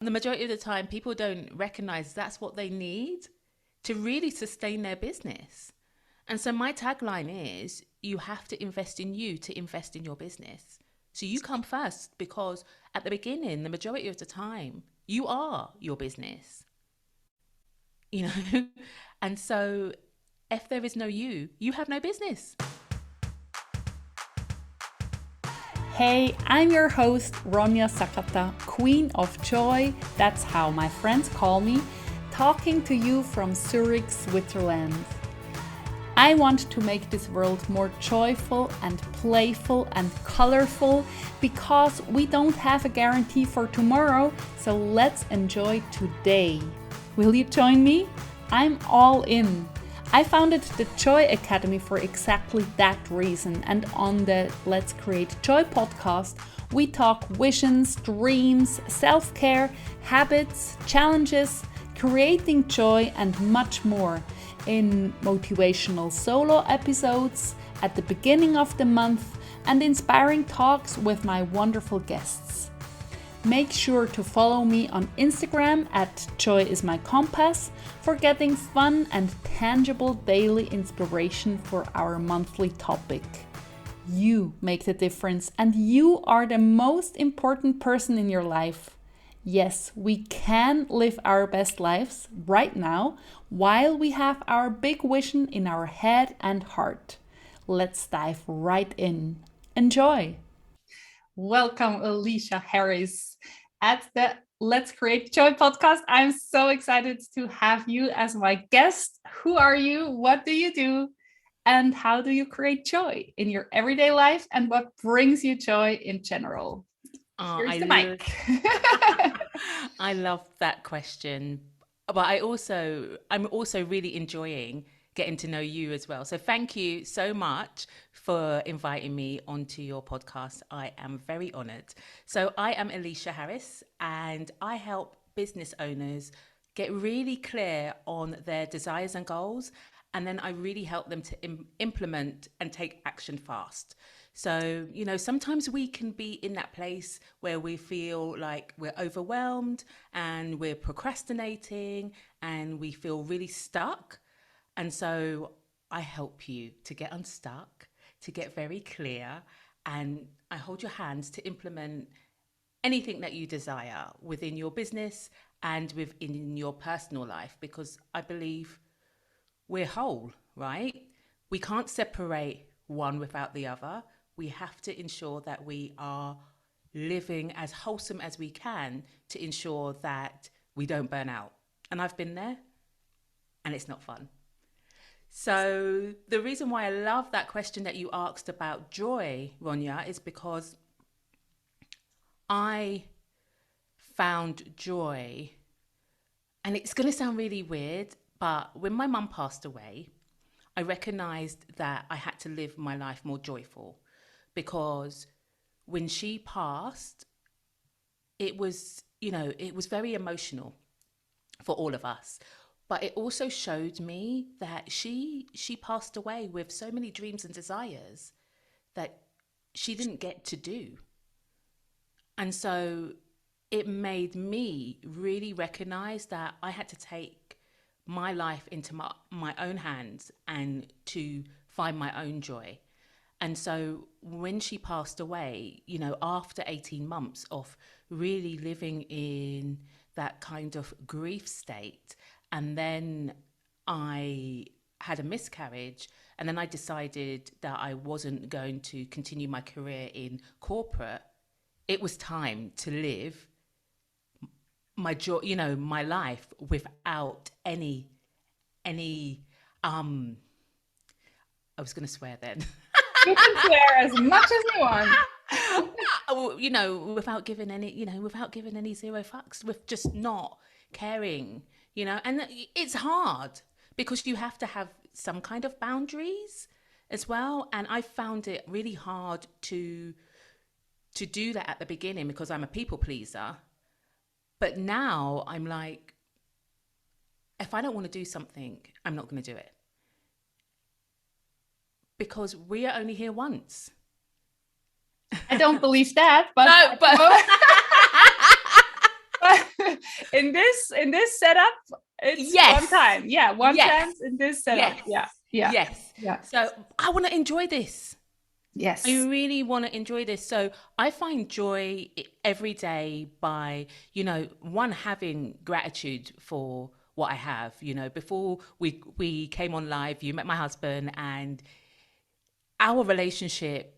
The majority of the time, people don't recognize that's what they need to really sustain their business. And so my tagline is, you have to invest in you to invest in your business. So you come first, because at the beginning, the majority of the time, you are your business, you know? And so if there is no you, you have no business. Hey, I'm your host, Ronja Sakata, Queen of Joy, that's how my friends call me, talking to you from Zurich, Switzerland. I want to make this world more joyful and playful and colorful, because we don't have a guarantee for tomorrow, so let's enjoy today. Will you join me? I'm all in. I founded the Joy Academy for exactly that reason, and on the Let's Create Joy podcast, we talk visions, dreams, self-care, habits, challenges, creating joy, and much more in motivational solo episodes at the beginning of the month and inspiring talks with my wonderful guests. Make sure to follow me on Instagram at joyismycompass for getting fun and tangible daily inspiration for our monthly topic. You make the difference, and you are the most important person in your life. Yes, we can live our best lives right now while we have our big vision in our head and heart. Let's dive right in. Enjoy! Welcome, Eleshia Harris, at the Let's Create Joy podcast. I'm so excited to have you as my guest. Who are you? What do you do? And how do you create joy in your everyday life? And what brings you joy in general? Here's the mic. I love that question. But I'm also really enjoying getting to know you as well. So thank you so much for inviting me onto your podcast. I am very honored. So I am Eleshia Harris, and I help business owners get really clear on their desires and goals. And then I really help them to implement and take action fast. So, sometimes we can be in that place where we feel like we're overwhelmed and we're procrastinating and we feel really stuck. And so I help you to get unstuck, to get very clear, and I hold your hands to implement anything that you desire within your business and within your personal life, because I believe we're whole, right? We can't separate one without the other. We have to ensure that we are living as wholesome as we can to ensure that we don't burn out. And I've been there, and it's not fun. So the reason why I love that question that you asked about joy, Ronja, is because I found joy, and it's going to sound really weird, but when my mum passed away, I recognized that I had to live my life more joyful, because when she passed, it was very emotional for all of us. But it also showed me that she passed away with so many dreams and desires that she didn't get to do. And so it made me really recognize that I had to take my life into my own hands and to find my own joy. And so when she passed away, after 18 months of really living in that kind of grief state, and then I had a miscarriage, and then I decided that I wasn't going to continue my career in corporate. It was time to live my joy, my life without any I was going to swear then. You can swear as much as you want. Without giving any zero fucks, with just not caring, and it's hard because you have to have some kind of boundaries as well. And I found it really hard to do that at the beginning because I'm a people pleaser. But now I'm like, if I don't want to do something, I'm not going to do it. Because we are only here once. I don't believe that, but... No, but... in this setup, it's one Yes. time. Yeah, one Yes. chance in this setup. Yes. Yeah, yeah, Yes. yeah. So I want to enjoy this. I Yes. really want to enjoy this. So I find joy every day by, one, having gratitude for what I have. Before we came on live, you met my husband, and our relationship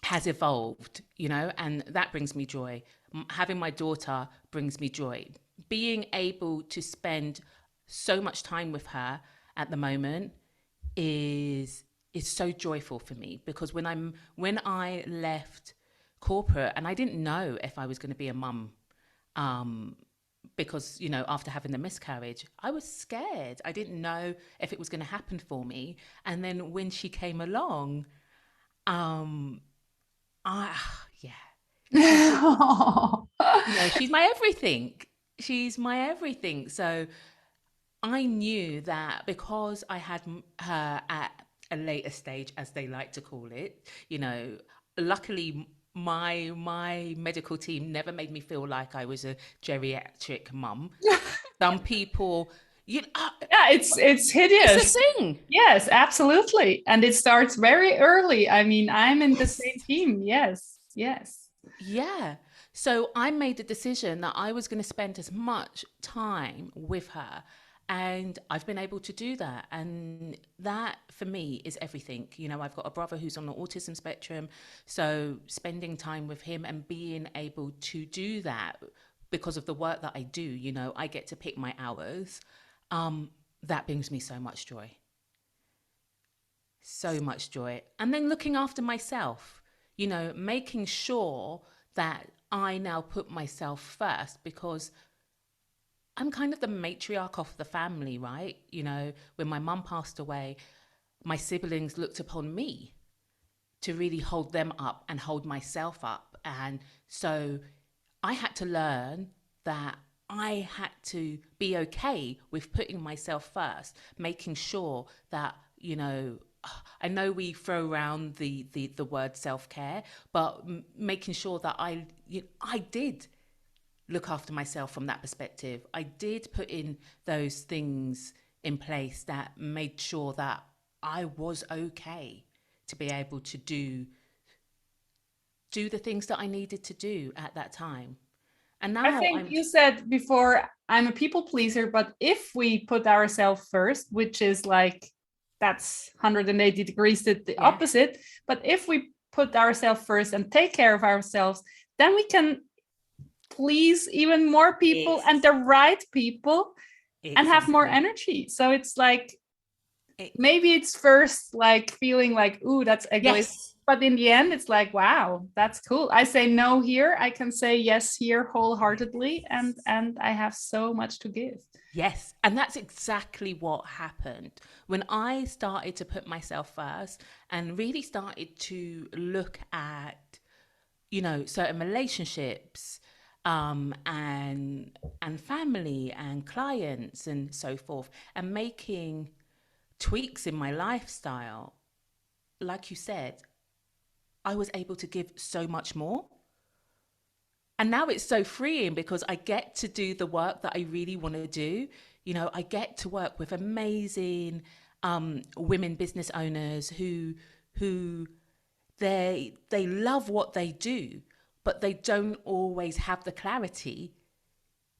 has evolved, and that brings me joy. Having my daughter brings me joy. Being able to spend so much time with her at the moment is so joyful for me, because when I left corporate, and I didn't know if I was going to be a mum, um because after having the miscarriage, I was scared. I didn't know if it was going to happen for me. And then when she came along, um I yeah, she's just, she's my everything. She's my everything. So I knew that because I had her at a later stage, as they like to call it, luckily my medical team never made me feel like I was a geriatric mum. Some people, Yeah, it's it's a hideous. thing. Yes, absolutely. And it starts very early. I mean, I'm in the same Yes. team. Yes, yes. Yeah. So I made the decision that I was going to spend as much time with her. And I've been able to do that. And that for me is everything. I've got a brother who's on the autism spectrum. So spending time with him and being able to do that because of the work that I do, I get to pick my hours. That brings me so much joy. So much joy. And then looking after myself, making sure that I now put myself first, because I'm kind of the matriarch of the family, right? When my mum passed away, my siblings looked upon me to really hold them up and hold myself up. And so I had to learn that I had to be okay with putting myself first, making sure that, I know we throw around the word self-care, but making sure that I did look after myself from that perspective. I did put in those things in place that made sure that I was okay to be able to do the things that I needed to do at that time. And I now think I'm you said before, I'm a people pleaser, but if we put ourselves first, which is like, that's 180 degrees the yeah, opposite. But if we put ourselves first and take care of ourselves, then we can please even more people and it's the right people and have more exactly energy. So it's like, it, maybe it's first like feeling like, ooh, that's egoist. yes. But in the end, it's like, wow, that's cool. I say no here. I can say yes here wholeheartedly, and I have so much to give. Yes, and that's exactly what happened when I started to put myself first and really started to look at, certain relationships, and family and clients and so forth, and making tweaks in my lifestyle. Like you said, I was able to give so much more. And now it's so freeing because I get to do the work that I really want to do. I get to work with amazing women business owners who they love what they do, but they don't always have the clarity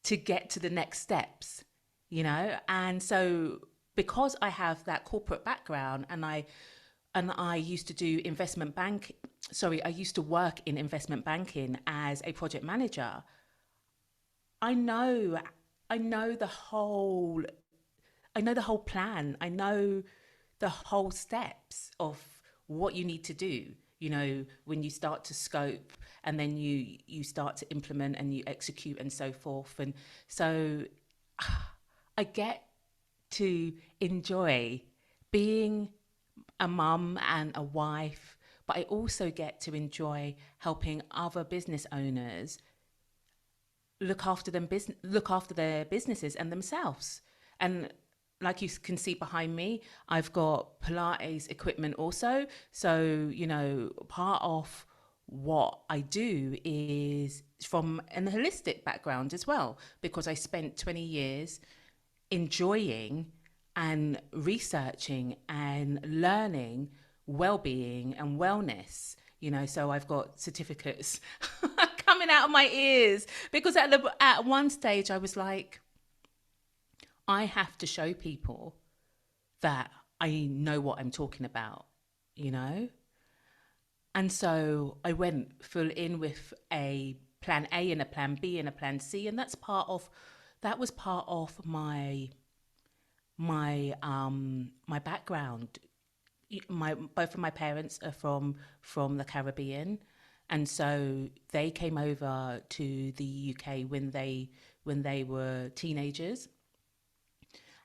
to get to the next steps. And so because I have that corporate background, and I used to do investment bank sorry, I used to work in investment banking as a project manager. I know I know the whole I know the whole plan. I know the whole steps of what you need to do. When you start to scope, and then you start to implement and you execute and so forth. And so I get to enjoy being a mum and a wife, but I also get to enjoy helping other business owners look after their businesses and themselves. And like you can see behind me, I've got Pilates equipment also. So, part of what I do is from an holistic background as well, because I spent 20 years enjoying and researching and learning well-being and wellness. So I've got certificates coming out of my ears, because at one stage I was like, I have to show people that I know what I'm talking about, you know? And so I went full in with a plan A and a plan B and a plan C. And that was part of my background. Both of my parents are from the Caribbean. And so they came over to the UK when they were teenagers.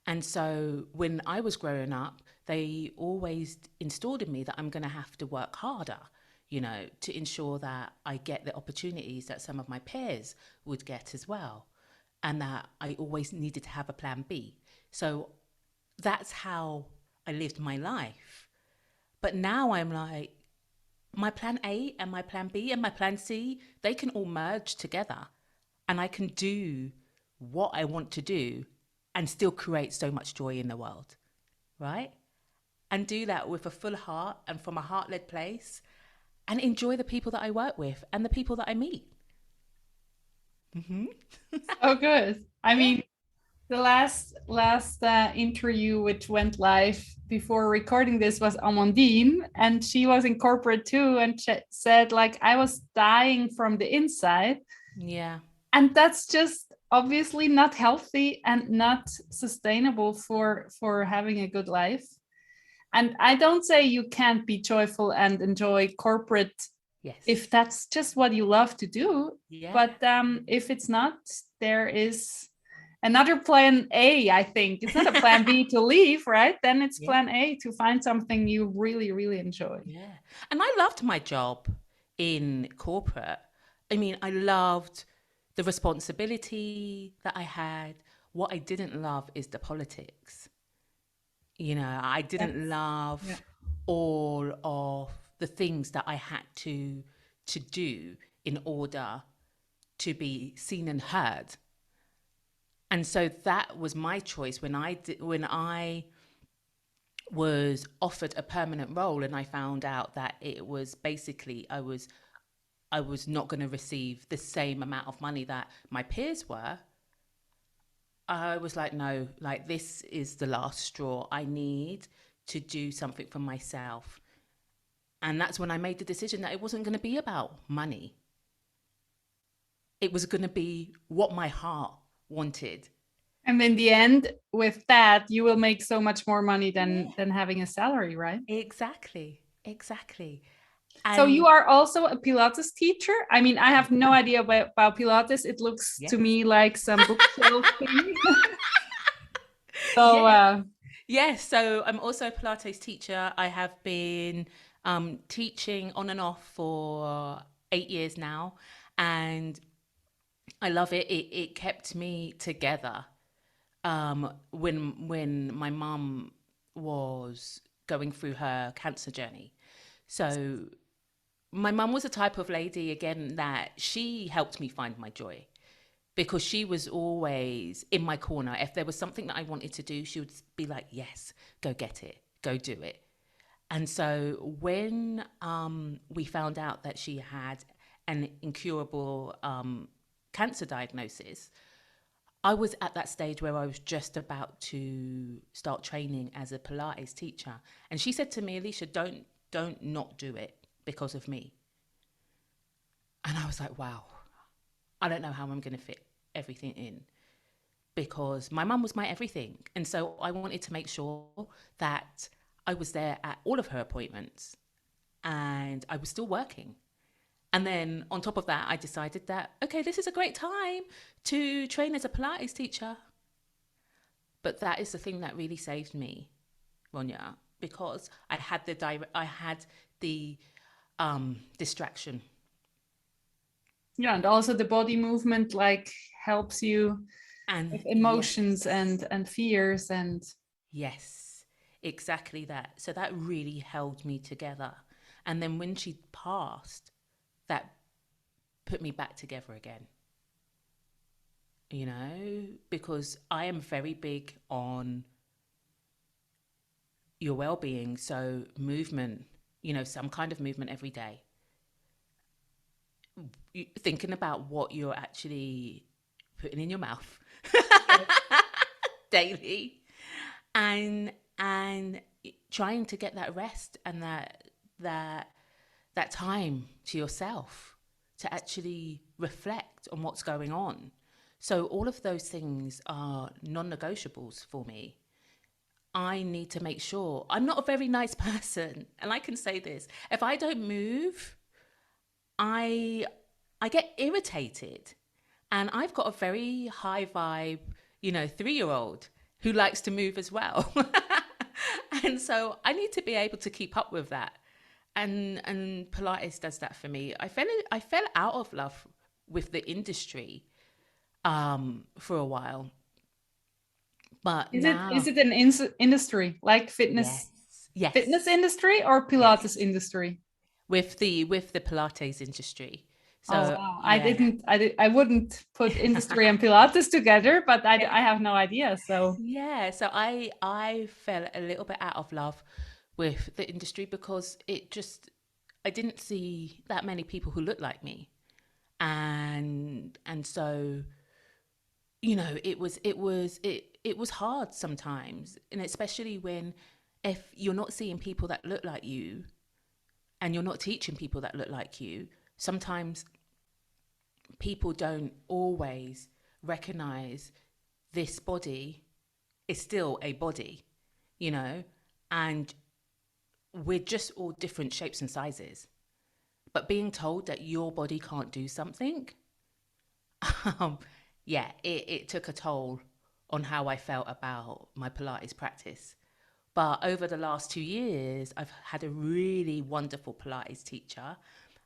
And so when I was growing up, they always installed in me that I'm going to have to work harder, to ensure that I get the opportunities that some of my peers would get as well. And that I always needed to have a plan B. So that's how I lived my life. But now I'm like, my plan A and my plan B and my plan C, they can all merge together. And I can do what I want to do and still create so much joy in the world, right? And do that with a full heart and from a heart-led place, and enjoy the people that I work with and the people that I meet. So good. I mean, the last interview which went live before recording this was Amandine, and she was in corporate too, and she said like, I was dying from the inside. Yeah. And that's just obviously not healthy and not sustainable for having a good life. And I don't say you can't be joyful and enjoy corporate, Yes. if that's just what you love to do. Yeah. But if it's not, there is another plan A, I think. It's not a plan B to leave, right? Then it's plan A to find something you really, really enjoy. Yeah. And I loved my job in corporate. I mean, I loved the responsibility that I had. What I didn't love is the politics. I didn't love all of the things that I had to do in order to be seen and heard. And so that was my choice when I was offered a permanent role, and I found out that it was basically I was not going to receive the same amount of money that my peers were. I was like, no, like this is the last straw. I need to do something for myself. And that's when I made the decision that it wasn't going to be about money. It was going to be what my heart wanted. And in the end, with that, you will make so much more money than having a salary, right? Exactly. And so you are also a Pilates teacher? I mean, I have no idea about Pilates. It looks to me like some bookshelf thing. So yes, so I'm also a Pilates teacher. I have been teaching on and off for 8 years now, and I love it. It kept me together when my mum was going through her cancer journey. So my mum was a type of lady, again, that she helped me find my joy, because she was always in my corner. If there was something that I wanted to do, she would be like, yes, go get it, go do it. And so when we found out that she had an incurable cancer diagnosis, I was at that stage where I was just about to start training as a Pilates teacher. And she said to me, Eleshia, don't not do it because of me. And I was like, wow, I don't know how I'm going to fit everything in, because my mum was my everything. And so I wanted to make sure that I was there at all of her appointments and I was still working. And then on top of that, I decided that, okay, this is a great time to train as a Pilates teacher. But that is the thing that really saved me, Ronja, because I had the distraction. Yeah, and also the body movement like helps you with emotions and fears and yes, exactly that. So that really held me together. And then when she passed, that put me back together again, you know, because I am very big on your well-being. So movement, you know, some kind of movement every day. Thinking about what you're actually putting in your mouth daily, and trying to get that rest and that time to yourself to actually reflect on what's going on. So all of those things are non-negotiables for me. I need to make sure I'm not a very nice person, and I can say this: if I don't move, I I get irritated. And I've got a very high vibe, you know, 3-year old who likes to move as well. And so I need to be able to keep up with that. And Pilates does that for me. I fell out of love with the industry for a while. But Is now, it an industry like yes, fitness yes, industry or Pilates yes. industry? With the Pilates industry. Oh So wow. yeah. I wouldn't put industry and Pilates together, but I have no idea. So Yeah, so I fell a little bit out of love with the industry because I didn't see that many people who looked like me. And so, you know, it was hard sometimes. And especially when, if you're not seeing people that look like you and you're not teaching people that look like you, sometimes people don't always recognize this body is still a body, you know, and we're just all different shapes and sizes. But being told that your body can't do something, um, yeah, it took a toll on how I felt about my Pilates practice. But over the last 2 years, I've had a really wonderful Pilates teacher.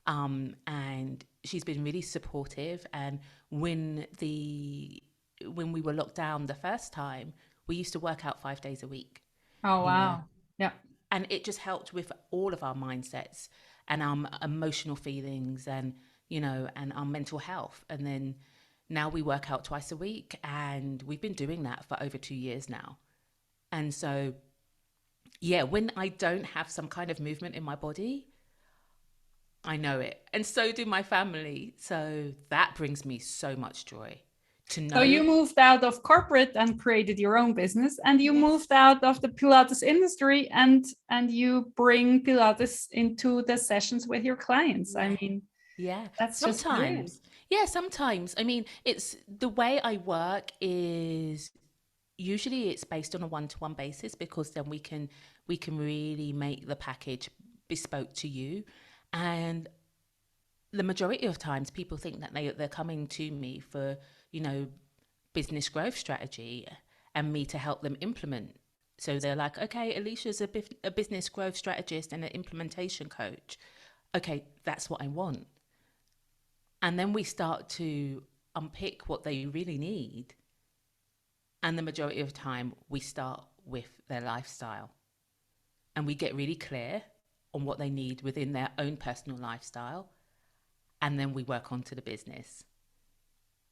And she's been really supportive. And when we were locked down the first time, we used to work out 5 days a week, oh you know, wow. Yeah. and it just helped with all of our mindsets and our emotional feelings, and you know, and our mental health. And then now we work out twice a week, and we've been doing that for over 2 years now. And so, yeah, when I don't have some kind of movement in my body, I know it, and so do my family. So that brings me so much joy to So you know. moved out of corporate and created your own business, and you moved Yes. out of the Pilates industry, and you bring Pilates into the sessions with your clients. I Yeah. mean, Yeah. that's just brilliant. Sometimes. Yeah, sometimes. I mean, it's the way I work is usually it's based on a one-to-one basis, because then we can really make the package bespoke to you. And the majority of times people think that they're coming to me for, you know, business growth strategy and me to help them implement. So they're like, okay, Alicia's a business growth strategist and an implementation coach. Okay, that's what I want. And then we start to unpick what they really need. And the majority of the time, we start with their lifestyle, and we get really clear on what they need within their own personal lifestyle. And then we work onto the business.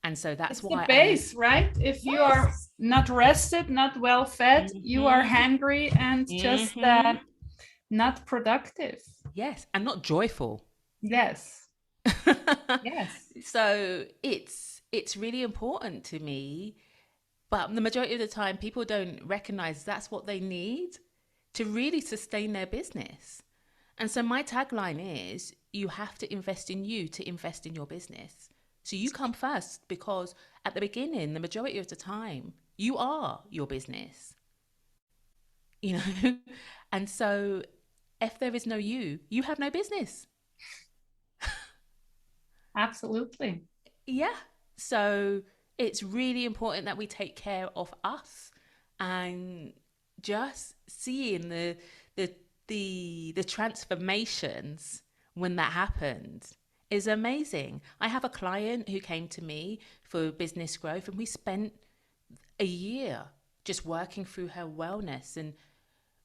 And so that's It's the why base, right? If you are yes. not rested, not well fed, you are Mm-hmm. hungry and just Mm-hmm. not productive. Yes. And not joyful. Yes. Yes. So it's really important to me. But the majority of the time, people don't recognize that's what they need to really sustain their business. And so my tagline is, you have to invest in you to invest in your business. So you come first, because at the beginning, the majority of the time, you are your business, you know? And so if there is no you, you have no business. Absolutely. Yeah. So it's really important that we take care of us, and just seeing the the transformations when that happens is amazing. I have a client who came to me for business growth, and we spent a year just working through her wellness. And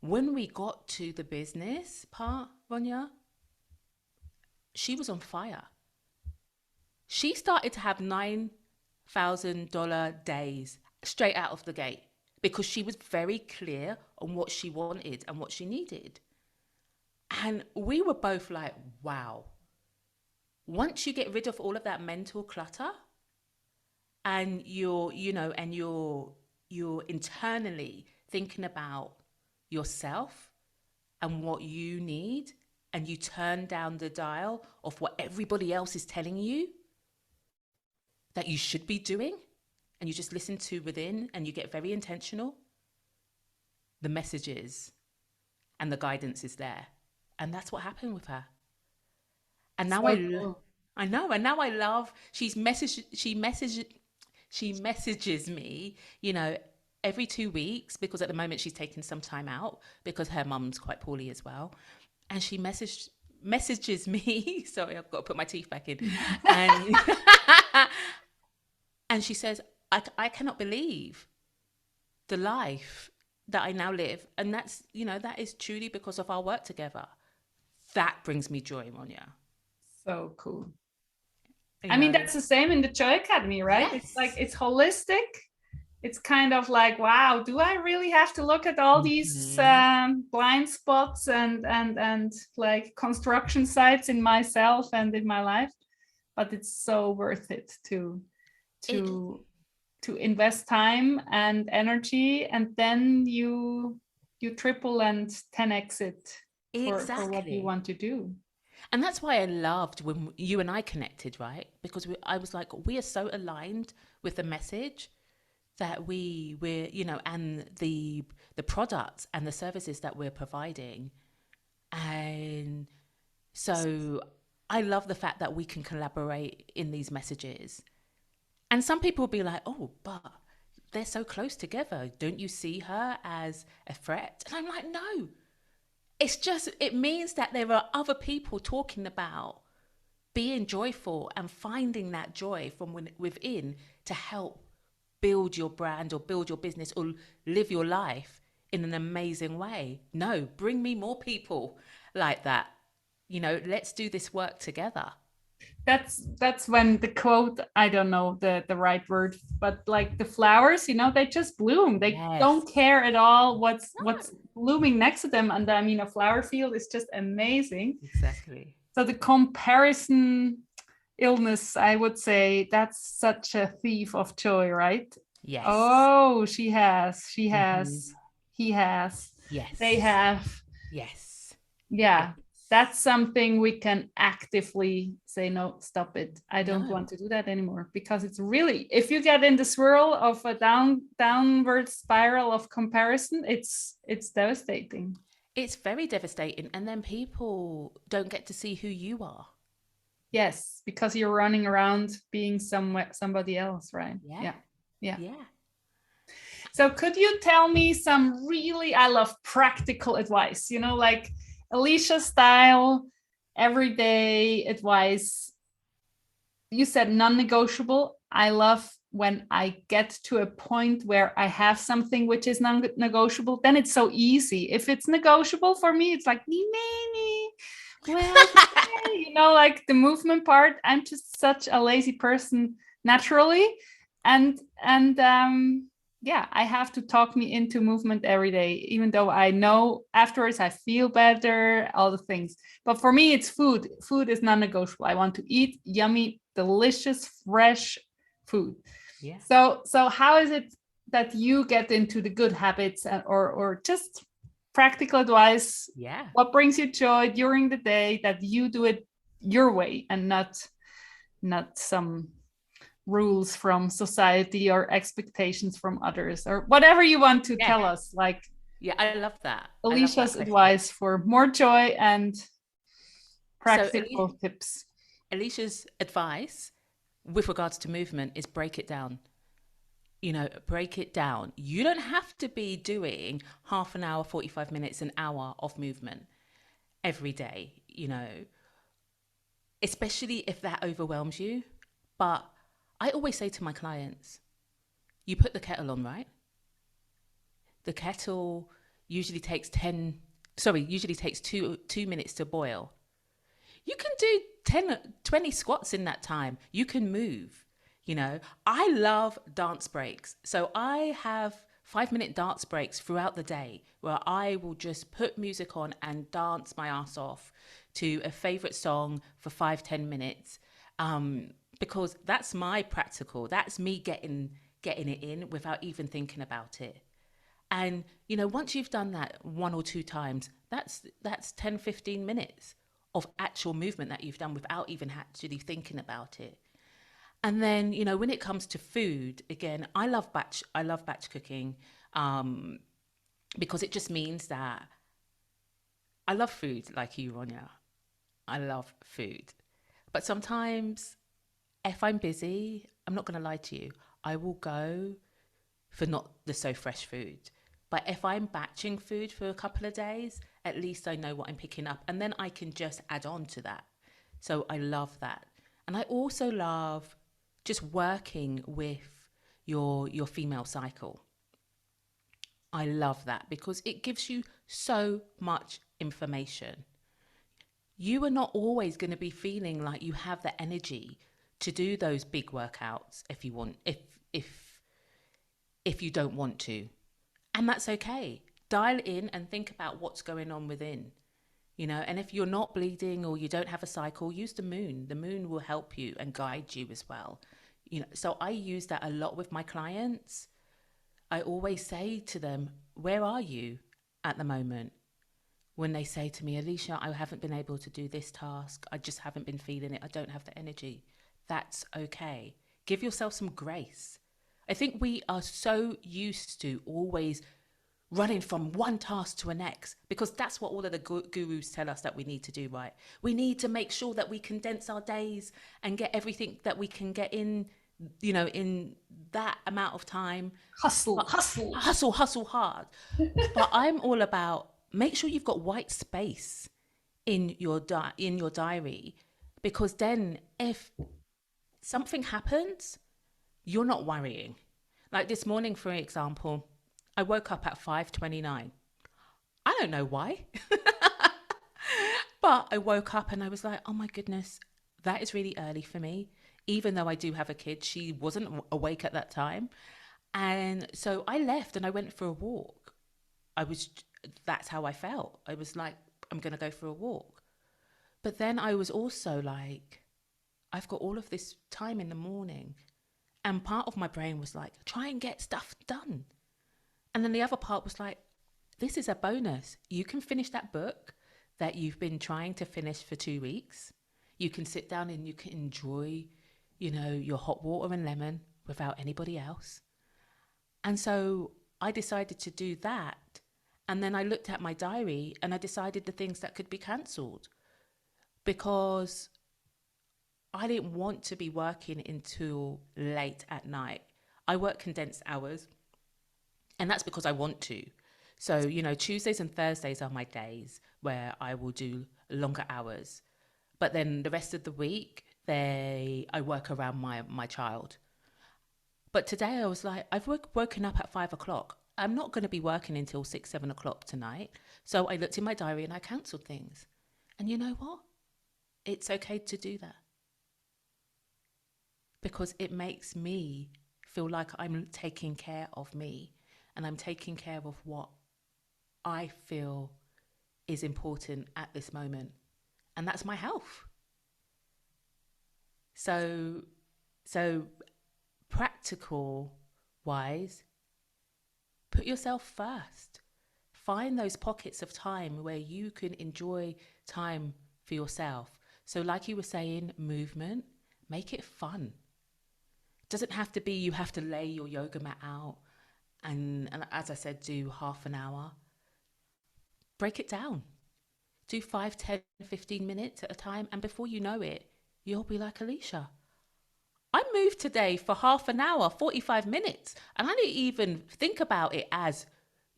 when we got to the business part, Ronja, she was on fire. She started to have $9,000 days straight out of the gate because she was very clear on what she wanted and what she needed. And we were both like, wow. Once you get rid of all of that mental clutter and you're internally thinking about yourself and what you need, and you turn down the dial of what everybody else is telling you that you should be doing, and you just listen to within and you get very intentional, the messages and the guidance is there. And that's what happened with her. And now So cool. I know, and now I love, she messages me, every 2 weeks, because at the moment she's taking some time out because her mum's quite poorly as well. And she messages me, sorry, I've got to put my teeth back in. And and she says, I cannot believe the life that I now live. And that's, that is truly because of our work together. That brings me joy, Ronja. So cool. I mean, that's the same in the Joy Academy, right? Yes. It's like, it's holistic. It's kind of like, wow, do I really have to look at all these blind spots and like construction sites in myself and in my life? But it's so worth it to invest time and energy, and then you triple and 10x it for what you want to do. And that's why I loved when you and I connected, right? Because I was like, we are so aligned with the message that we're, and the products and the services that we're providing. And so I love the fact that we can collaborate in these messages. And some people will be like, oh, but they're so close together. Don't you see her as a threat? And I'm like, no. It means that there are other people talking about being joyful and finding that joy from within to help build your brand or build your business or live your life in an amazing way. No, bring me more people like that. Let's do this work together. That's when the quote, I don't know the right word, but like the flowers, they just bloom. They don't care at all what's blooming next to them. And I mean, a flower field is just amazing. Exactly. So the comparison illness, I would say, that's such a thief of joy, right? Yes. Oh, she has, he has, Yes. they have. Yes. Yeah. That's something we can actively say, no, stop it. I don't want to do that anymore, because it's really, if you get in the swirl of a downward spiral of comparison, it's devastating. It's very devastating. And then people don't get to see who you are. Yes, because you're running around being somebody else, right? Yeah. So could you tell me some really, I love practical advice, like Eleshia style, everyday advice. You said non-negotiable. I love when I get to a point where I have something which is non-negotiable, then it's so easy. If it's negotiable for me, it's like, well, like the movement part, I'm just such a lazy person naturally. And yeah, I have to talk me into movement every day, even though I know afterwards I feel better, all the things. But for me, it's food. Food is non-negotiable. I want to eat yummy, delicious, fresh food. Yeah. So how is it that you get into the good habits or just practical advice? Yeah. What brings you joy during the day that you do it your way and not some rules from society or expectations from others, or whatever you want to tell us? Like, yeah, I love that. Eleshia's advice for more joy and practical tips. Eleshia's advice with regards to movement is break it down. Break it down. You don't have to be doing half an hour, 45 minutes, an hour of movement every day, especially if that overwhelms you. But I always say to my clients, you put the kettle on, right? The kettle usually takes 2 minutes to boil. You can do 10, 20 squats in that time. You can move, you know. I love dance breaks. So I have 5-minute dance breaks throughout the day where I will just put music on and dance my ass off to a favorite song for 5-10 minutes. Because that's my practical. That's me getting it in without even thinking about it. And you know, once you've done that 1 or 2 times, that's 10-15 minutes of actual movement that you've done without even actually thinking about it. And then, you know, when it comes to food, again, I love batch cooking, because it just means that I love food like you, Ronya. I love food. But sometimes if I'm busy, I'm not going to lie to you, I will go for not the so fresh food. But if I'm batching food for a couple of days, at least I know what I'm picking up. And then I can just add on to that. So I love that. And I also love just working with your female cycle. I love that because it gives you so much information. You are not always going to be feeling like you have the energy to do those big workouts if you want, if you don't want to. And that's okay. Dial in and think about what's going on within, you know. And if you're not bleeding or you don't have a cycle, use the moon. The moon will help you and guide you as well. You know, so I use that a lot with my clients. I always say to them, where are you at the moment? When they say to me, Eleshia, I haven't been able to do this task. I just haven't been feeling it. I don't have the energy. That's okay. Give yourself some grace. I think we are so used to always running from one task to the next because that's what all of the gurus tell us that we need to do, right? We need to make sure that we condense our days and get everything that we can get in, you know, in that amount of time. Hustle, hustle. Hustle, hustle hard. But I'm all about make sure you've got white space in your diary, because then if something happens, you're not worrying. Like this morning, for example, I woke up at 5:29. I don't know why, but I woke up and I was like, oh my goodness, that is really early for me. Even though I do have a kid, she wasn't awake at that time. And so I left and I went for a walk. That's how I felt. I was like, I'm going to go for a walk. But then I was also like, I've got all of this time in the morning. And part of my brain was like, try and get stuff done. And then the other part was like, this is a bonus. You can finish that book that you've been trying to finish for 2 weeks. You can sit down and you can enjoy, you know, your hot water and lemon without anybody else. And so I decided to do that. And then I looked at my diary and I decided the things that could be cancelled because I didn't want to be working until late at night. I work condensed hours, and that's because I want to. So, you know, Tuesdays and Thursdays are my days where I will do longer hours. But then the rest of the week, I work around my child. But today I was like, I've woken up at 5 o'clock. I'm not going to be working until 6-7 o'clock tonight. So I looked in my diary and I cancelled things. And you know what? It's okay to do that. Because it makes me feel like I'm taking care of me and I'm taking care of what I feel is important at this moment. And that's my health. So practical wise, put yourself first. Find those pockets of time where you can enjoy time for yourself. So like you were saying, movement, make it fun. It doesn't have to be you have to lay your yoga mat out and as I said, do half an hour. Break it down. Do 5, 10, 15 minutes at a time. And before you know it, you'll be like, Eleshia, I moved today for half an hour, 45 minutes. And I didn't even think about it as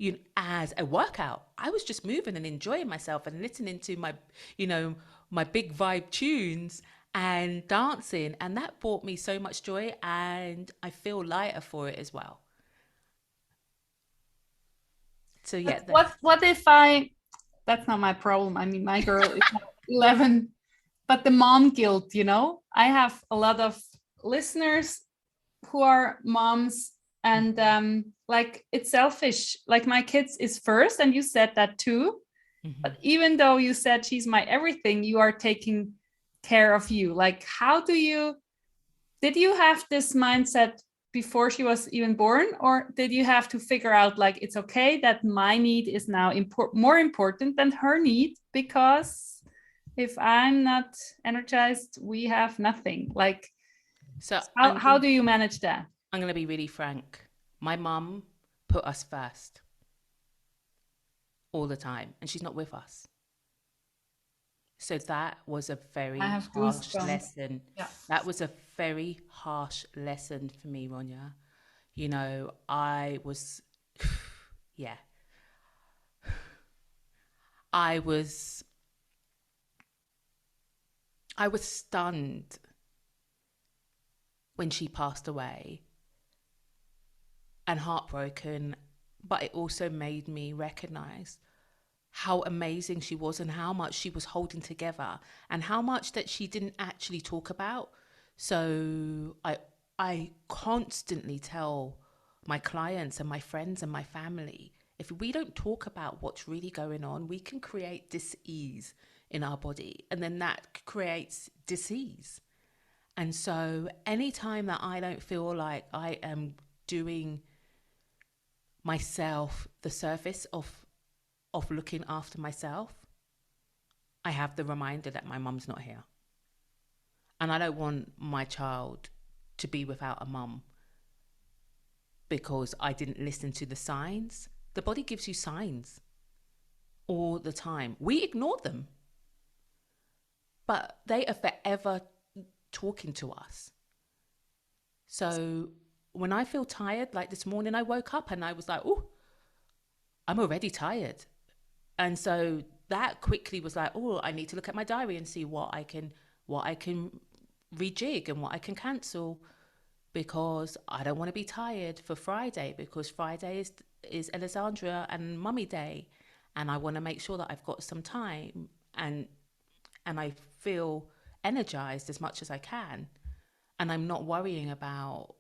a workout. I was just moving and enjoying myself and listening to my big vibe tunes and dancing. And that brought me so much joy and I feel lighter for it as well. So yeah. What if that's not my problem. I mean, my girl is 11. but the mom guilt, you know, I have a lot of listeners who are moms, and like, it's selfish. Like, my kids is first, and you said that too. But even though you said she's my everything, you are taking care of you. Like, did you have this mindset before she was even born, or did you have to figure out, like, it's okay that my need is now more important than her need, because if I'm not energized, we have nothing. Like, So how do you manage that? I'm going to be really frank. My mum put us first all the time, and she's not with us. So that was a very harsh lesson. Yeah. That was a very harsh lesson for me, Ronja. You know, I was, yeah. I was stunned when she passed away and heartbroken, but it also made me recognize how amazing she was and how much she was holding together and how much that she didn't actually talk about. So I constantly tell my clients and my friends and my family, if we don't talk about what's really going on, we can create dis-ease in our body, and then that creates disease. And so anytime that I don't feel like I am doing myself the service of looking after myself, I have the reminder that my mum's not here. And I don't want my child to be without a mum because I didn't listen to the signs. The body gives you signs all the time. We ignore them, but they are forever talking to us. So when I feel tired, like this morning I woke up and I was like, oh, I'm already tired. And so that quickly was like, oh, I need to look at my diary and see what I can rejig and what I can cancel, because I don't want to be tired for Friday, because Friday is Alessandra and Mummy Day, and I want to make sure that I've got some time and I feel energized as much as I can, and I'm not worrying about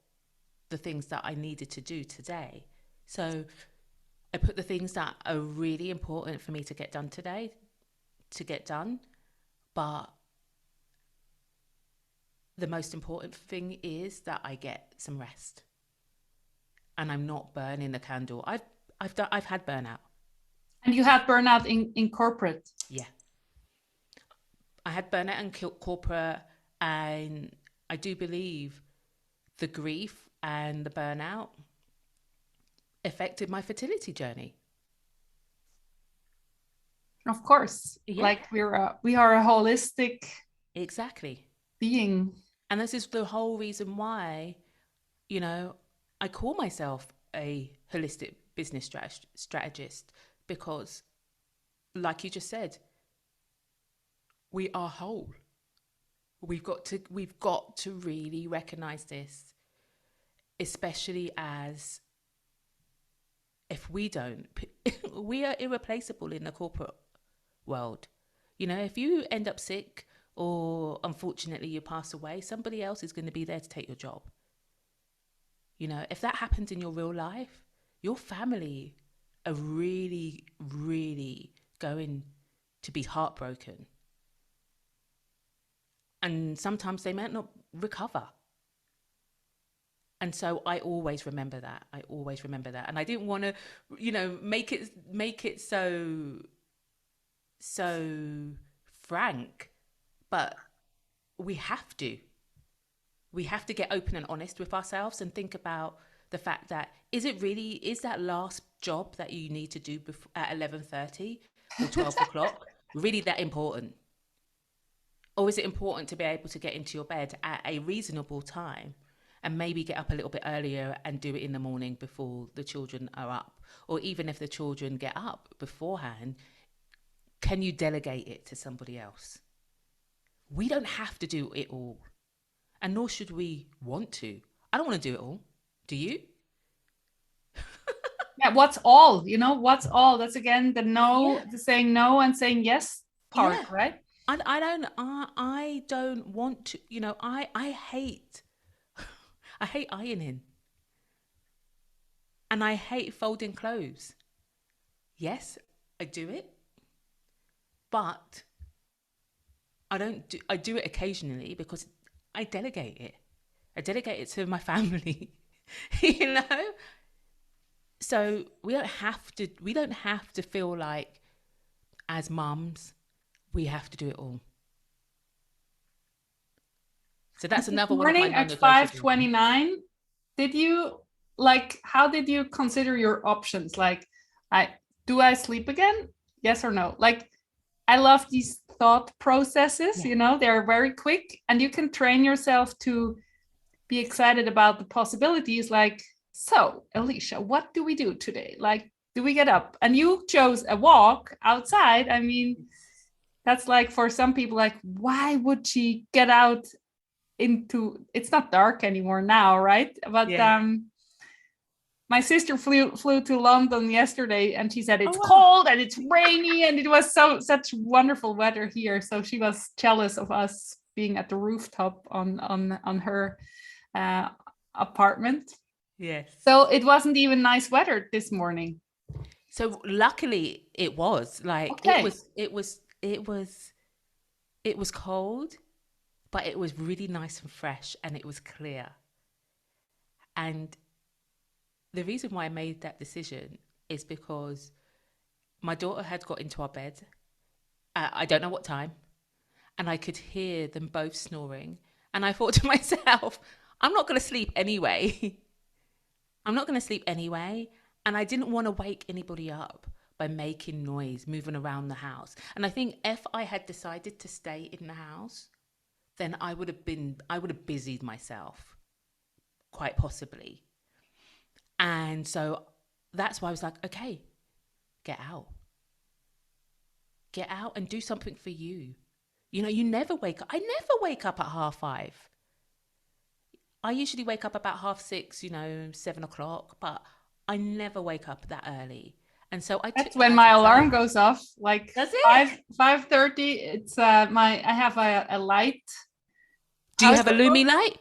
the things that I needed to do today. So I put the things that are really important for me to get done today to get done. But the most important thing is that I get some rest and I'm not burning the candle. I've had burnout. And you had burnout in corporate? Yeah. I had burnout in corporate, and I do believe the grief and the burnout affected my fertility journey. Of course. Yeah. Like we are a holistic being. And this is the whole reason why, you know, I call myself a holistic business strategist, because like you just said, we are whole. We've got to really recognize this, especially as if we don't, we are irreplaceable in the corporate world. You know, if you end up sick or unfortunately you pass away, somebody else is going to be there to take your job. You know, if that happens in your real life, your family are really, really going to be heartbroken. And sometimes they might not recover. And so I always remember that. And I didn't want to, you know, make it so frank, but we have to get open and honest with ourselves and think about the fact that is that last job that you need to do at 11:30 or 12 o'clock really that important? Or is it important to be able to get into your bed at a reasonable time and maybe get up a little bit earlier and do it in the morning before the children are up? Or even if the children get up beforehand, can you delegate it to somebody else? We don't have to do it all. And nor should we want to. I don't want to do it all. Do you? Yeah, what's all? You know, what's all? That's again the no, the saying no and saying yes part, right? I don't want to, I hate, I hate ironing and I hate folding clothes. Yes, I do it, but I do it occasionally because I delegate it. I delegate it to my family, you know? So we don't have to feel like as mums, we have to do it all. So that's This another one of my morning at non-negotiables. 5:29, did you how did you consider your options? Like, I sleep again? Yes or no? Like, I love these thought processes, Yeah. they're very quick and you can train yourself to be excited about the possibilities. Like, so Eleshia, what do we do today? Like, do we get up? And you chose a walk outside. I mean, that's like for some people, like, why would she get out into, it's not dark anymore now, right? But Yeah. my sister flew to London yesterday and she said Oh it's wow. cold and it's rainy and it was such wonderful weather here. So she was jealous of us being at the rooftop on her apartment. Yes. So it wasn't even nice weather this morning. So luckily it was like Okay. it was cold, but it was really nice and fresh and it was clear. And the reason why I made that decision is because my daughter had got into our bed. I don't know what time, and I could hear them both snoring. And I thought to myself, I'm not going to sleep anyway. I'm not going to sleep anyway. And I didn't want to wake anybody up by making noise, moving around the house. And I think if I had decided to stay in the house, then I would have busied myself, quite possibly. And so that's why I was like, okay, get out. Get out and do something for you. You never wake up. I never wake up at 5:30. I usually wake up about 6:30, 7 o'clock, but I never wake up that early. And so I took That's that when as my a alarm sign. goes off. Like Does it? 5:30. It's I have a light. Do you How's have a that Lumi called? light?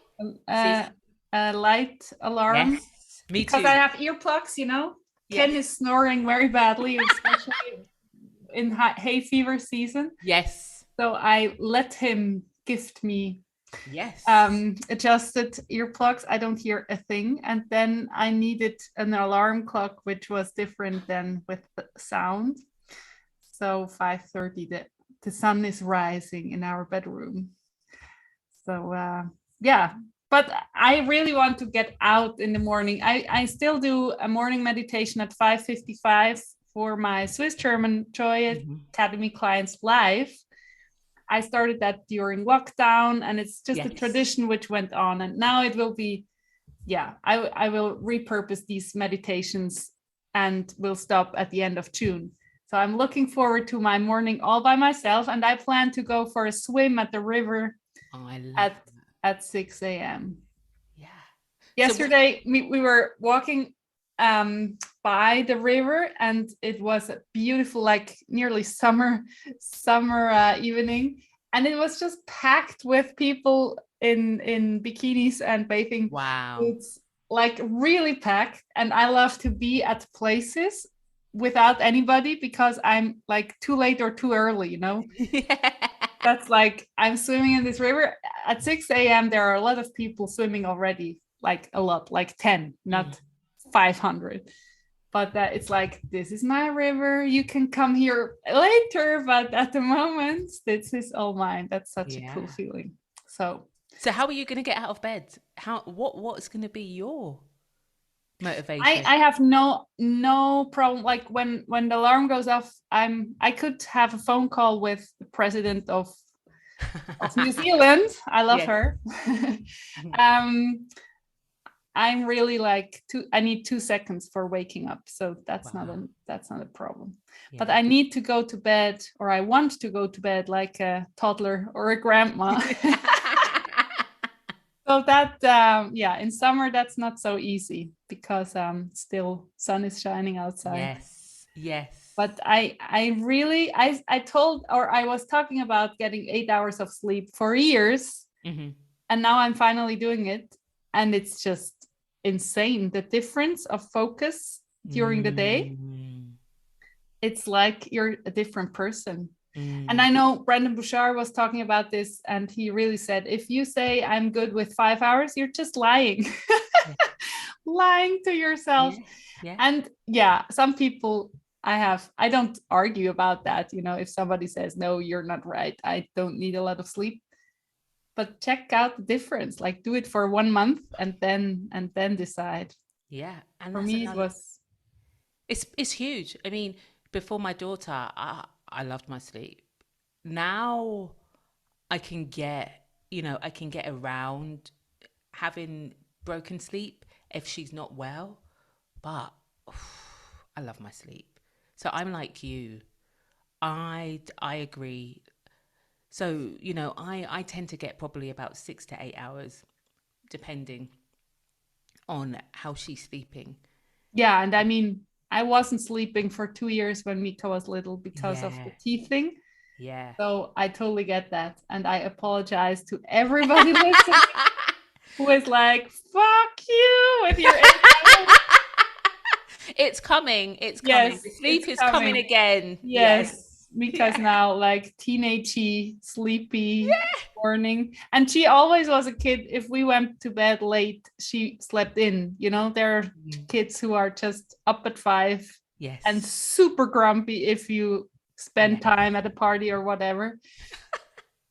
Uh, See? a light alarm Yes. Me because I too. have earplugs. Yeah. Ken is snoring very badly, especially in hay fever season. Yes. So I let him gift me Yes. adjusted earplugs. I don't hear a thing. And then I needed an alarm clock, which was different than with the sound. So 5:30, the sun is rising in our bedroom. So yeah, but I really want to get out in the morning. I still do a morning meditation at 5:55 for my Swiss German Joy Mm-hmm. Academy clients live. I started that during lockdown and it's just a Yes. tradition which went on. And now it will be, yeah, I will repurpose these meditations and will stop at the end of June. So I'm looking forward to my morning all by myself. And I plan to go for a swim at the river Oh, I love at that. at 6 a.m. Yeah. So what? Yesterday, we were walking by the river and it was a beautiful, like nearly summer evening. And it was just packed with people in bikinis and bathing Wow. suits, like really packed. And I love to be at places without anybody because I'm like too late or too early. Yeah. That's like I'm swimming in this river at 6 a.m. There are a lot of people swimming already, like a lot, like 10, Mm. not 500. But it's like, this is my river. You can come here later, but at the moment, this is all mine. That's such a cool Yeah. feeling. So So how are you going to get out of bed? What's going to be your I motivation? I have no problem. Like when the alarm goes off, I could have a phone call with the president of New Zealand. I love Yes. her. um, I'm really like I need 2 seconds for waking up, so that's not Wow. a problem. But Yeah. I need to go to bed, or I want to go to bed like a toddler or a grandma. So that yeah, in summer that's not so easy because still sun is shining outside. Yes. Yes. But I really, I told, or I was talking about getting 8 hours of sleep for years. Hmm. And now I'm finally doing it. And it's just insane. The difference of focus during the day. Mm. It's like you're a different person. And Mm. I know Brandon Bouchard was talking about this, and he really said, if you say I'm good with 5 hours, you're just lying, Yeah. lying to yourself. Yeah. Yeah. And yeah, some people I don't argue about that. You know, if somebody says, no, you're not right, I don't need a lot of sleep. But check out the difference. Like do it for 1 month and then decide. Yeah. And For that's me, it another. was It's huge. I mean, before my daughter, I loved my sleep. Now I can get, I can get around having broken sleep if she's not well, but I love my sleep. So I'm like you. I agree. So, I tend to get probably about 6 to 8 hours, depending on how she's sleeping. yeah. And I mean, I wasn't sleeping for 2 years when Mika was little because of the Yeah. teeth thing. Yeah. So I totally get that. And I apologize to everybody listening who is like, fuck you with your 8 hours. It's coming. It's coming. The Yes, sleep it's is coming coming. again. Yes. Yes. Mika's Yeah. now like teenagey, sleepy morning. And she always was a kid. If we went to bed late, she slept in. You know, there are Mm. kids who are just up at 5 and Yes. super grumpy if you spend Yes. time at a party or whatever.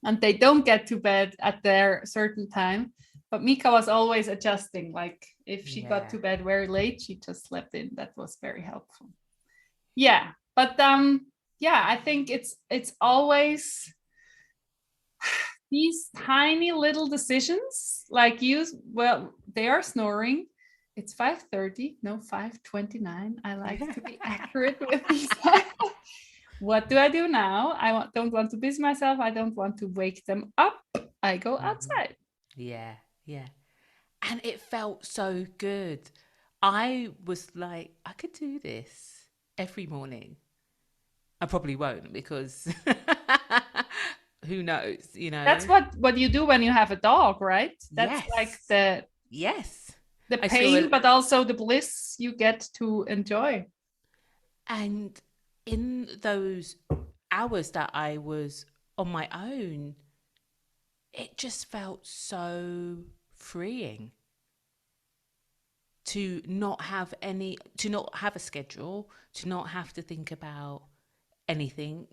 And they don't get to bed at their certain time. But Mika was always adjusting. Like if she got Yeah. to bed very late, she just slept in. That was very helpful. Yeah. But yeah, I think it's always these tiny little decisions like well, they are snoring. It's 5:30, no 5:29. I like to be accurate with these. What do I do now? Don't want to busy myself. I don't want to wake them up. I go Mhm. outside. Yeah. Yeah. And it felt so good. I was like, I could do this every morning. I probably won't because who knows, That's what you do when you have a dog, right? That's like Yes. Yes. the I saw pain, it. but also the bliss you get to enjoy. And in those hours that I was on my own, it just felt so freeing to not have a schedule, to not have to think about anything,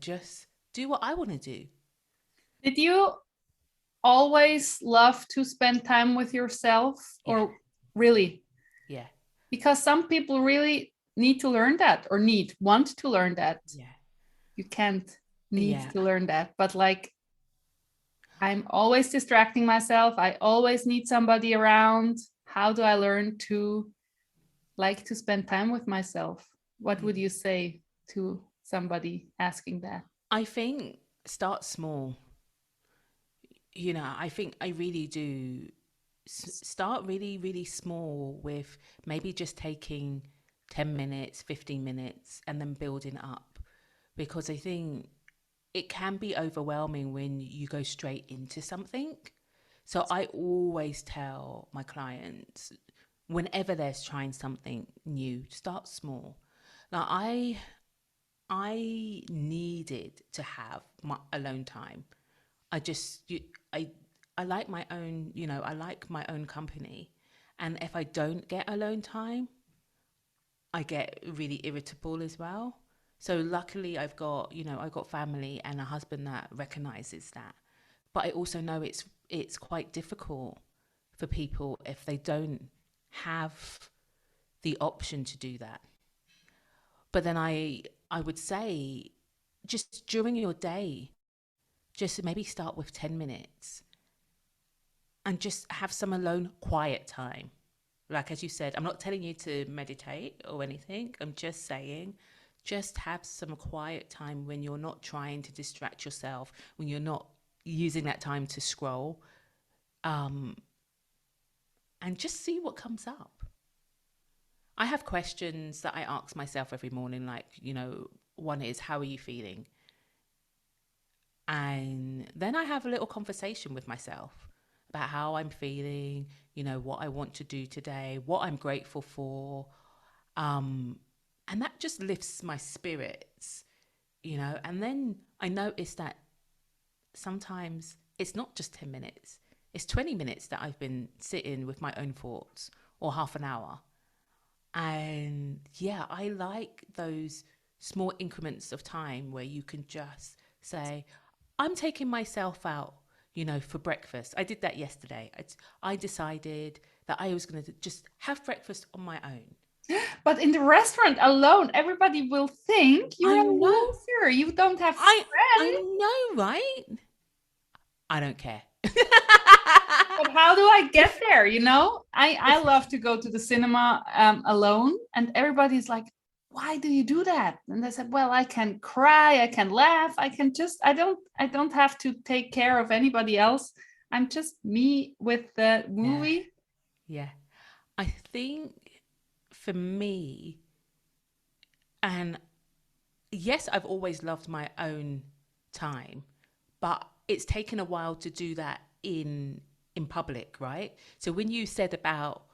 just do what I want to do. Did you always love to spend time with yourself Yeah. or really? Yeah. Because some people really need to learn that or want to learn that. Yeah. You can't need Yeah. to learn that. But like, I'm always distracting myself. I always need somebody around. How do I learn to like to spend time with myself? What would you say to somebody asking that? I think start small. I think I really do start really, really small with maybe just taking 10 minutes, 15 minutes, and then building up. Because I think it can be overwhelming when you go straight into something. So I always tell my clients, whenever they're trying something new, start small. Now, I needed to have my alone time. I just I I like my own, I like my own company. And if I don't get alone time, I get really irritable as well. So luckily I've got family and a husband that recognizes that. But I also know it's quite difficult for people if they don't have the option to do that. But then I would say just during your day, just maybe start with 10 minutes and just have some alone quiet time. Like, as you said, I'm not telling you to meditate or anything. I'm just saying, just have some quiet time when you're not trying to distract yourself, when you're not using that time to scroll, um, and just see what comes up. I have questions that I ask myself every morning, like, one is, how are you feeling? And then I have a little conversation with myself about how I'm feeling, what I want to do today, what I'm grateful for. Um, and that just lifts my spirits, And then I notice that sometimes it's not just 10 minutes, it's 20 minutes that I've been sitting with my own thoughts, or half an hour. And yeah, I like those small increments of time where you can just say, I'm taking myself out, for breakfast. I did that yesterday. I decided that I was going to just have breakfast on my own. But in the restaurant alone, everybody will think you're I a know. loser. You don't have I friends. know, right? I don't care. But how do I get there? I love to go to the cinema alone, and everybody's like, why do you do that? And I said, well, I can cry, I can laugh, I don't have to take care of anybody else. I'm just me with the movie. Yeah. I think for me, and yes, I've always loved my own time, but it's taken a while to do that in public, right? So when you said about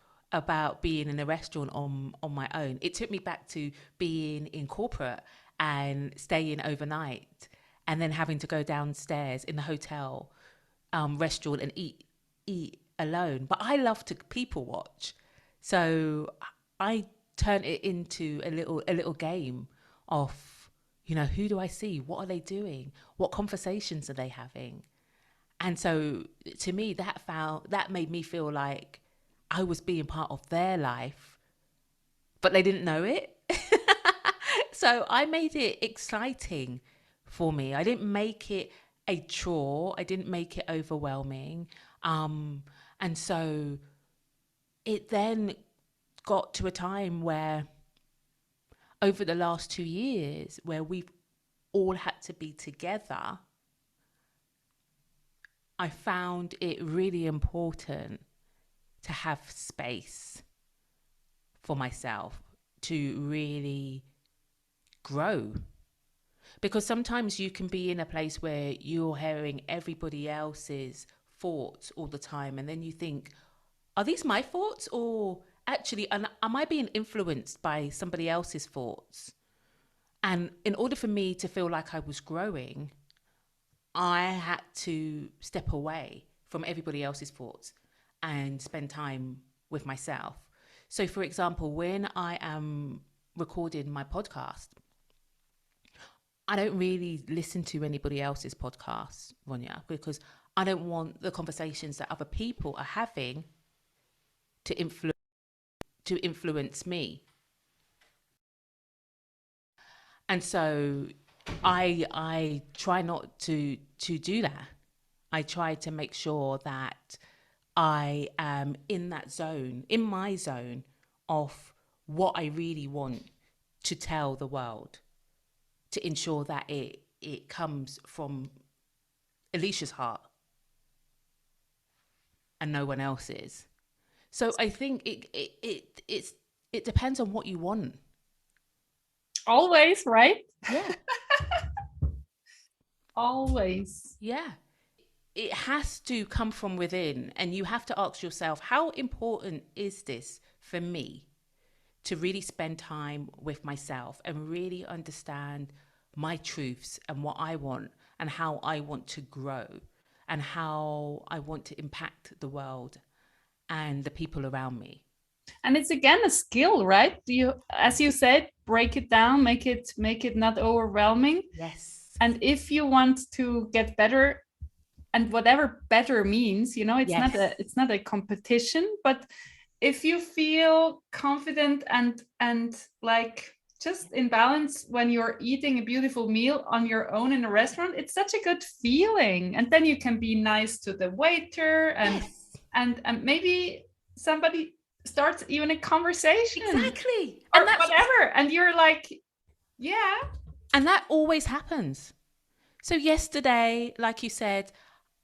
being in a restaurant on my own, it took me back to being in corporate and staying overnight, and then having to go downstairs in the hotel restaurant and eat alone. But I love to people watch, so I turn it into a little game of, who do I see? What are they doing? What conversations are they having? And so to me, that made me feel like I was being part of their life, but they didn't know it. So I made it exciting for me. I didn't make it a chore. I didn't make it overwhelming. And so it then got to a time where, over the last 2 years, where we've all had to be together, I found it really important to have space for myself to really grow. Because sometimes you can be in a place where you're hearing everybody else's thoughts all the time, and then you think, are these my thoughts, or actually am I being influenced by somebody else's thoughts? And in order for me to feel like I was growing, I had to step away from everybody else's thoughts and spend time with myself. So, for example, when I am recording my podcast, I don't really listen to anybody else's podcasts, Ronja, because I don't want the conversations that other people are having to influence me. And so I try not to do that. I try to make sure that I am in my zone of what I really want to tell the world, to ensure that it comes from Eleshia's heart and no one else's. So I think it depends on what you want. Always, right? Yeah. Always. Yeah. It has to come from within, and you have to ask yourself, how important is this for me to really spend time with myself and really understand my truths and what I want and how I want to grow and how I want to impact the world and the people around me. And it's again a skill, right? As you said, break it down, make it not overwhelming. Yes. And if you want to get better, and whatever better means, it's not a competition, but if you feel confident and like just in balance when you're eating a beautiful meal on your own in a restaurant, it's such a good feeling. And then you can be nice to the waiter, and maybe somebody starts even a conversation. Exactly. Or whatever. And you're like, yeah. And that always happens. So yesterday, like you said,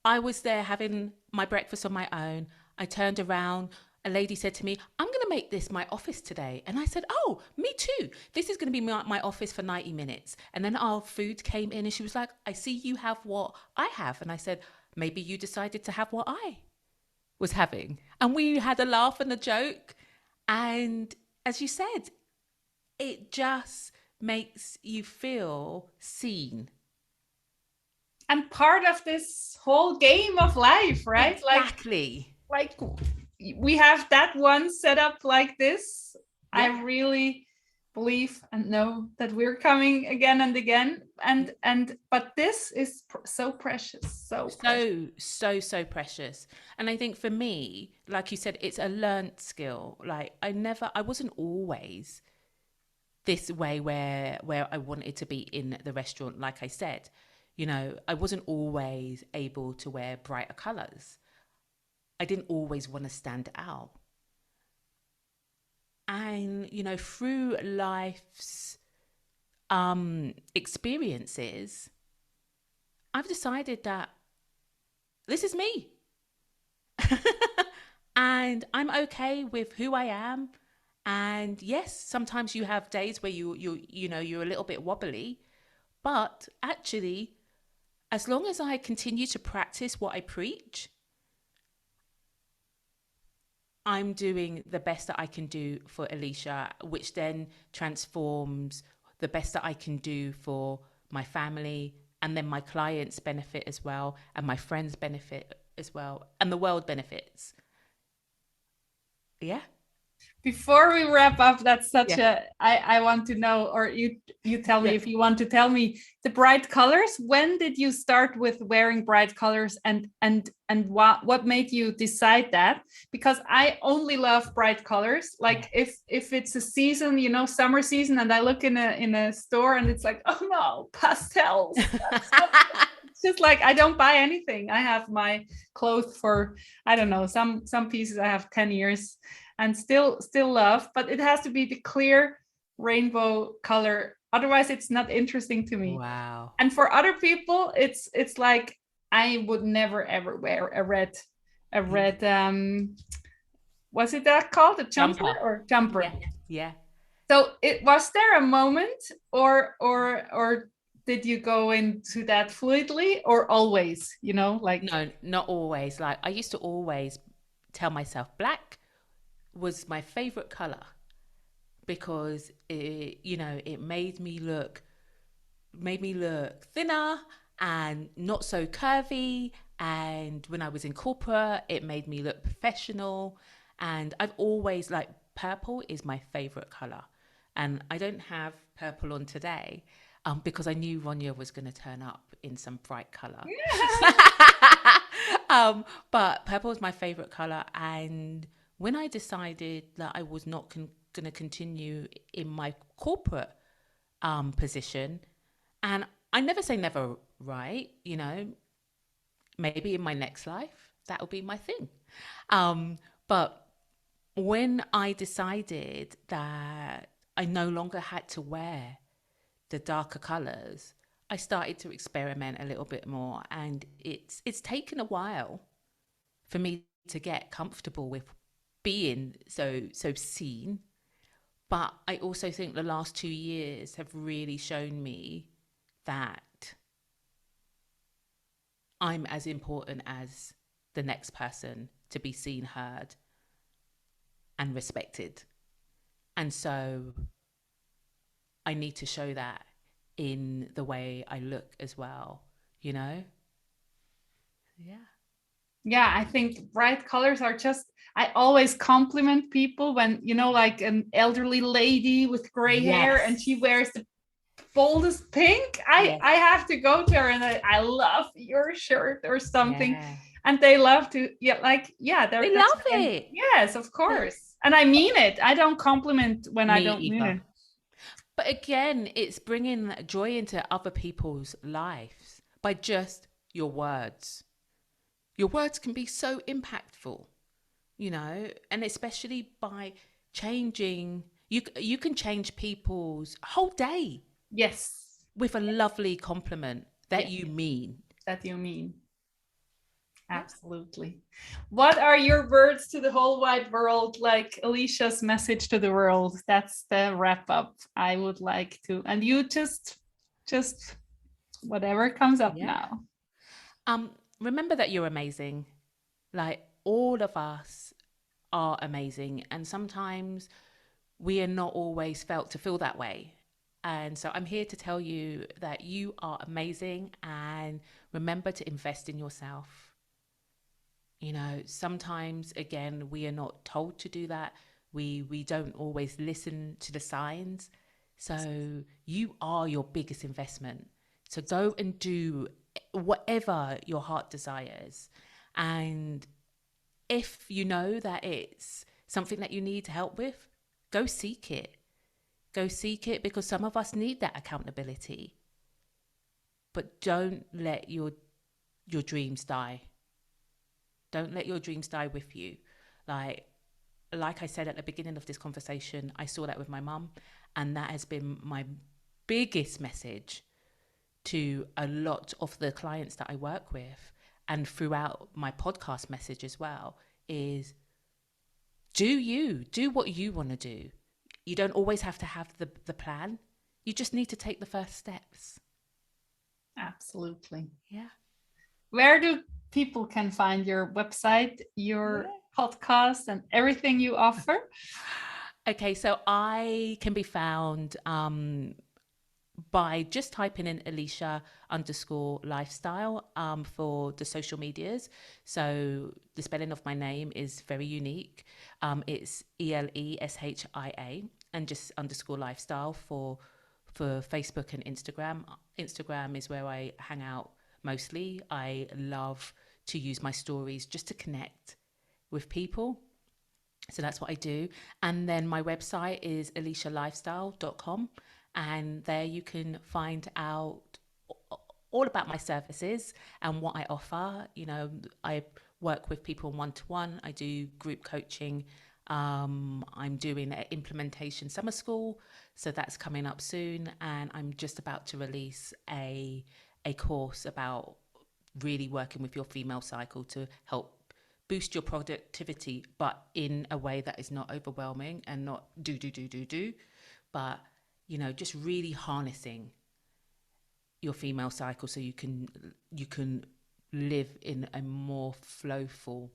I was there having my breakfast on my own. I turned around. a lady said to me, I'm going to make this my office today. And I said, oh, me too. This is going to be my office for 90 minutes. And then our food came in and she was like, I see you have what I have. And I said, maybe you decided to have what I was having. And we had a laugh and a joke. And as you said, it just makes you feel seen. And part of this whole game of life, right? Exactly. Like we have that one set up like this. Yeah. I really believe and know that we're coming again and again. But this is so precious. So precious. And I think for me, like you said, it's a learned skill. Like I wasn't always this way where I wanted to be in the restaurant. Like I said, you know, I wasn't always able to wear brighter colors. I didn't always want to stand out. And, you know, through life's experiences, I've decided that this is me. And I'm okay with who I am. And yes, sometimes you have days where you know, you're a little bit wobbly, but actually, as long as I continue to practice what I preach, I'm doing the best that I can do for Eleshia, which then transforms the best that I can do for my family, and then my clients benefit as well, and my friends benefit as well, and the world benefits. Yeah. Before we wrap up, that's such I want to know, or you tell me if you want to tell me the bright colors. When did you start with wearing bright colors, and what made you decide that? Because I only love bright colors. Like if it's a season, you know, summer season, and I look in a store and it's like, oh no, pastels. It's just like I don't buy anything. I have my clothes for, I don't know, some pieces I have 10 years. And still love, but it has to be the clear rainbow color. Otherwise, it's not interesting to me. Wow. And for other people, it's like I would never ever wear a red. Was it that called a jumper or jumper? Yeah. So was there a moment, or did you go into that fluidly, or always? You know, like no, not always. Like I used to always tell myself black was my favorite color because it, you know, it made me look thinner and not so curvy. And when I was in corporate, it made me look professional. And I've always like purple is my favorite color. And I don't have purple on today because I knew Ronja was going to turn up in some bright color. But purple is my favorite color. And when I decided that I was not going to continue in my corporate position, and I never say never, right? You know, maybe in my next life, that'll be my thing. But when I decided that I no longer had to wear the darker colors, I started to experiment a little bit more. And it's taken a while for me to get comfortable with being so seen. But I also think the last 2 years have really shown me that I'm as important as the next person to be seen, heard, and respected. And so I need to show that in the way I look as well, you know? Yeah. Yeah, I think bright colors are just, I always compliment people when, you know, like an elderly lady with gray hair and she wears the boldest pink. I have to go to her and I love your shirt or something. Yeah. And they love to, they love it. Yes, of course. And I mean it. I don't compliment when I don't mean it. But again, it's bringing joy into other people's lives by just your words. Your words can be so impactful, you know, and especially by changing, you can change people's whole day. Yes. With a lovely compliment that you mean. That you mean. Absolutely. What are your words to the whole wide world? Like Eleshia's message to the world. That's the wrap up I would like to. And you just whatever comes up Yeah. now. Remember that you're amazing. Like all of us are amazing. And sometimes we are not always felt to feel that way. And so I'm here to tell you that you are amazing, and remember to invest in yourself. You know, sometimes again, we are not told to do that. We don't always listen to the signs. So you are your biggest investment. So go and do whatever your heart desires. And if you know that it's something that you need help with, go seek it. Go seek it, because some of us need that accountability. But don't let your dreams die. Don't let your dreams die with you. Like I said at the beginning of this conversation, I saw that with my mum, and that has been my biggest message to a lot of the clients that I work with, and throughout my podcast message as well, is do what you want to do. You don't always have to have the plan. You just need to take the first steps. Absolutely. Yeah. Where do people can find your website, your podcast, and everything you offer? Okay, so I can be found by just typing in Eleshia_lifestyle for the social medias. So the spelling of my name is very unique. It's Eleshia, and just _lifestyle for Facebook and Instagram. Instagram is where I hang out mostly. I love to use my stories just to connect with people. So that's what I do. And then my website is eleshialifestyle.com. And there you can find out all about my services and what I offer. You know, I work with people one-to-one. I do group coaching. I'm doing an implementation summer school, so that's coming up soon. And I'm just about to release a course about really working with your female cycle to help boost your productivity, but in a way that is not overwhelming and not do, but, you know, just really harnessing your female cycle so you can live in a more flowful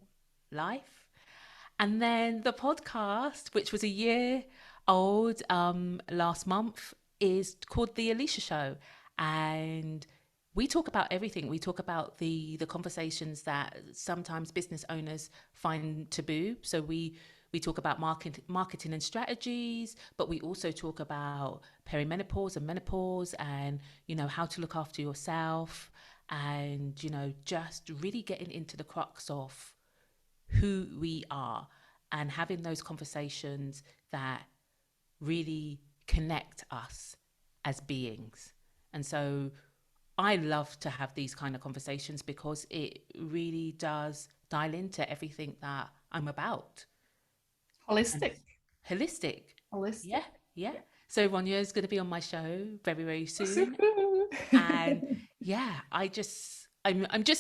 life. And then the podcast, which was a year old last month, is called The Eleshia Show. And we talk about everything. We talk about the conversations that sometimes business owners find taboo. So we talk about marketing and strategies, but we also talk about perimenopause and menopause, and, you know, how to look after yourself, and, you know, just really getting into the crux of who we are and having those conversations that really connect us as beings. And so I love to have these kind of conversations because it really does dial into everything that I'm about. Holistic. Holistic. Holistic. Yeah. So Ronja is going to be on my show very, very soon. And yeah, I'm just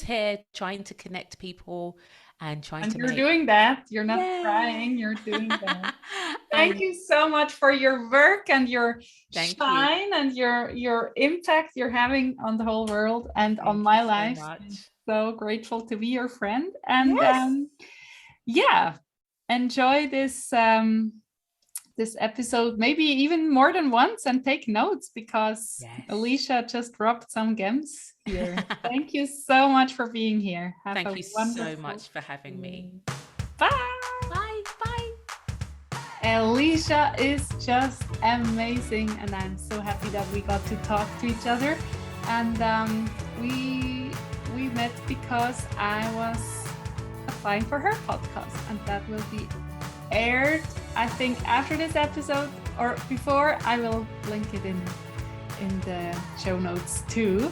here trying to connect people and trying to you're doing that. You're not crying. You're doing that. Thank you so much for your work and your shine and your impact you're having on the whole world and on my life. So grateful to be your friend. And enjoy this this episode maybe even more than once, and take notes, because Eleshia just dropped some gems here. Thank you so much for being here. Thank you so much for having me. Bye. Bye. Eleshia is just amazing, and I'm so happy that we got to talk to each other. And we met because I was applying for her podcast, and that will be aired, I think, after this episode or before. I will link it in the show notes too.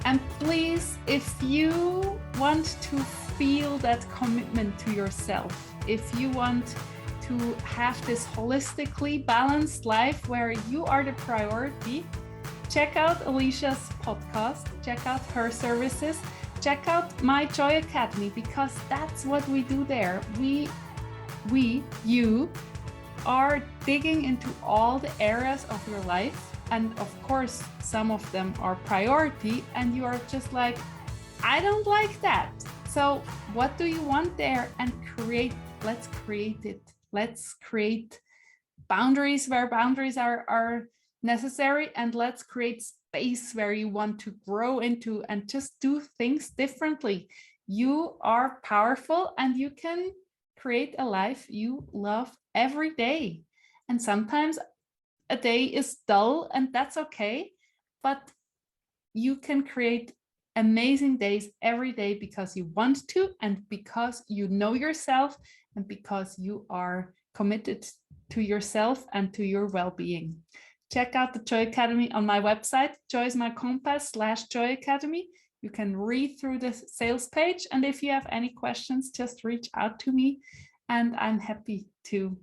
And please, if you want to feel that commitment to yourself, if you want to have this holistically balanced life where you are the priority, check out Eleshia's podcast, check out her services, check out my Joy Academy, because that's what we do there. You are digging into all the areas of your life. And of course, some of them are priority and you are just like, I don't like that. So what do you want there? And let's create it. Let's create boundaries where boundaries are necessary, and let's create space where you want to grow into and just do things differently. You are powerful and you can create a life you love every day. And sometimes a day is dull, and that's okay, but you can create amazing days every day because you want to, and because you know yourself, and because you are committed to yourself and to your well-being. Check out the Joy Academy on my website, joyismycompass/Joy Academy. You can read through the sales page, and if you have any questions, just reach out to me, and I'm happy to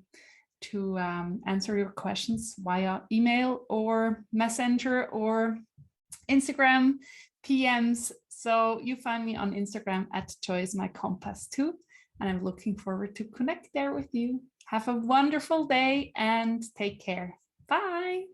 answer your questions via email or Messenger or Instagram PMs. So you find me on Instagram at joyismycompass too, and I'm looking forward to connect there with you. Have a wonderful day and take care. Bye.